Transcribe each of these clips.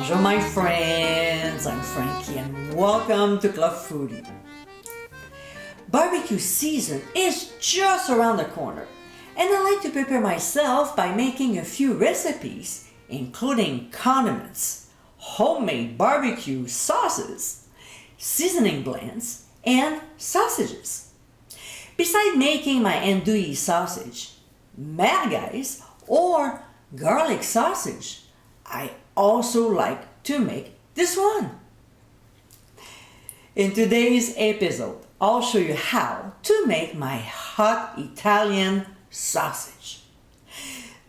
Bonjour my friends, I'm Frankie and welcome to Club Foodie. Barbecue season is just around the corner and I like to prepare myself by making a few recipes including condiments, homemade barbecue sauces, seasoning blends, and sausages. Besides making my andouille sausage, merguez, or garlic sausage, I also like to make this one. In today's episode, I'll show you how to make my hot Italian sausage.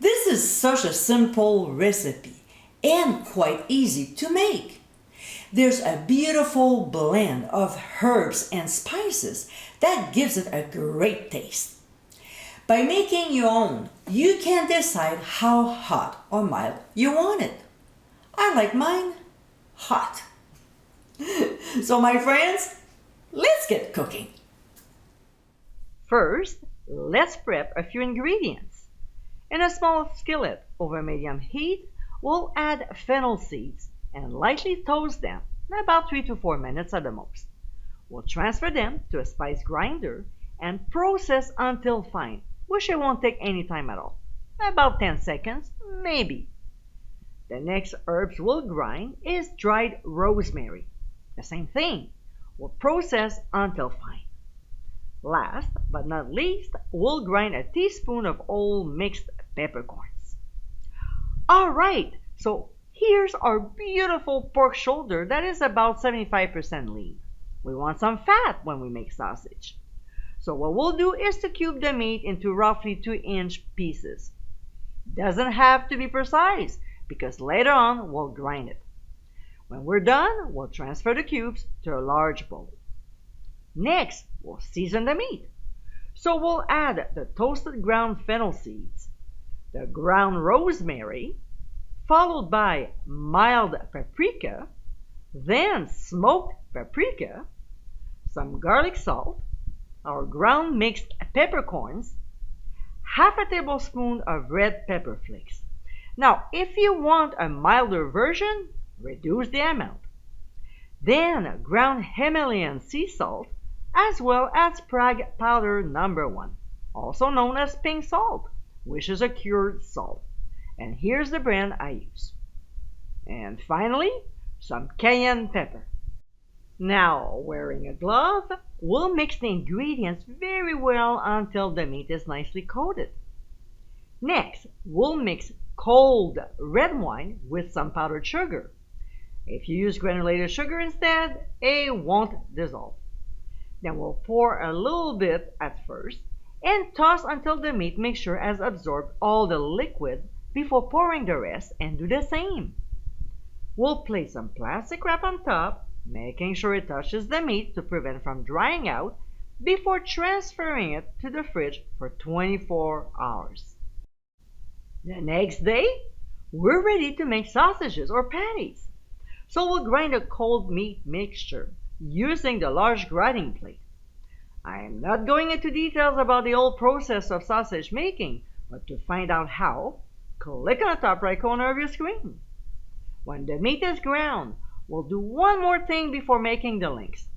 This is such a simple recipe and quite easy to make. There's a beautiful blend of herbs and spices that gives it a great taste. By making your own, you can decide how hot or mild you want it. I like mine hot. So my friends, let's get cooking. First, let's prep a few ingredients. In a small skillet over medium heat, we'll add fennel seeds and lightly toast them in about 3 to 4 minutes at the most. We'll transfer them to a spice grinder and process until fine, which it won't take any time at all. About 10 seconds, maybe. The next herbs we'll grind is dried rosemary. The same thing. We'll process until fine. Last but not least, we'll grind a teaspoon of all mixed peppercorns. Alright, so here's our beautiful pork shoulder that is about 75% lean. We want some fat when we make sausage. So what we'll do is to cube the meat into roughly 2-inch pieces. Doesn't have to be precise because later on we'll grind it. When we're done, we'll transfer the cubes to a large bowl. Next, we'll season the meat. So we'll add the toasted ground fennel seeds, the ground rosemary, followed by mild paprika, then smoked paprika, some garlic salt, our ground mixed peppercorns, half a tablespoon of red pepper flakes. Now, if you want a milder version, reduce the amount. Then ground Himalayan sea salt, as well as Prague powder number 1, also known as pink salt, which is a cured salt. And here's the brand I use. And finally, some cayenne pepper. Now, wearing a glove, we'll mix the ingredients very well until the meat is nicely coated. Next, we'll mix cold red wine with some powdered sugar. If you use granulated sugar instead, it won't dissolve. Then we'll pour a little bit at first and toss until the meat mixture has absorbed all the liquid before pouring the rest and do the same. We'll place some plastic wrap on top, making sure it touches the meat to prevent from drying out before transferring it to the fridge for 24 hours. The next day, we're ready to make sausages or patties. So we'll grind a cold meat mixture using the large grinding plate. I am not going into details about the whole process of sausage making, but to find out how, click on the top right corner of your screen. When the meat is ground, we'll do one more thing before making the links.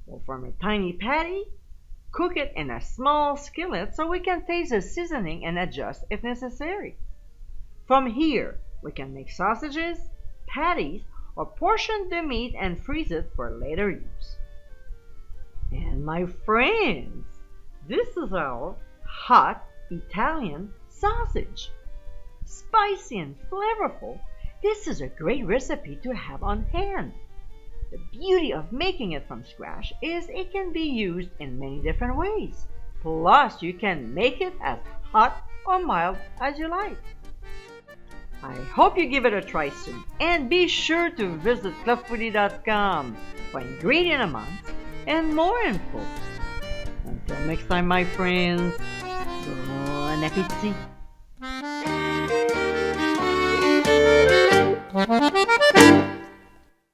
We'll form a tiny patty, cook it in a small skillet so we can taste the seasoning and adjust if necessary. From here, we can make sausages, patties, or portion the meat and freeze it for later use. And my friends, this is our hot Italian sausage. Spicy and flavorful, this is a great recipe to have on hand. The beauty of making it from scratch is it can be used in many different ways. Plus, you can make it as hot or mild as you like. I hope you give it a try soon, and be sure to visit clubfoodie.com for ingredient amounts and more info. Until next time, my friends, bon appétit!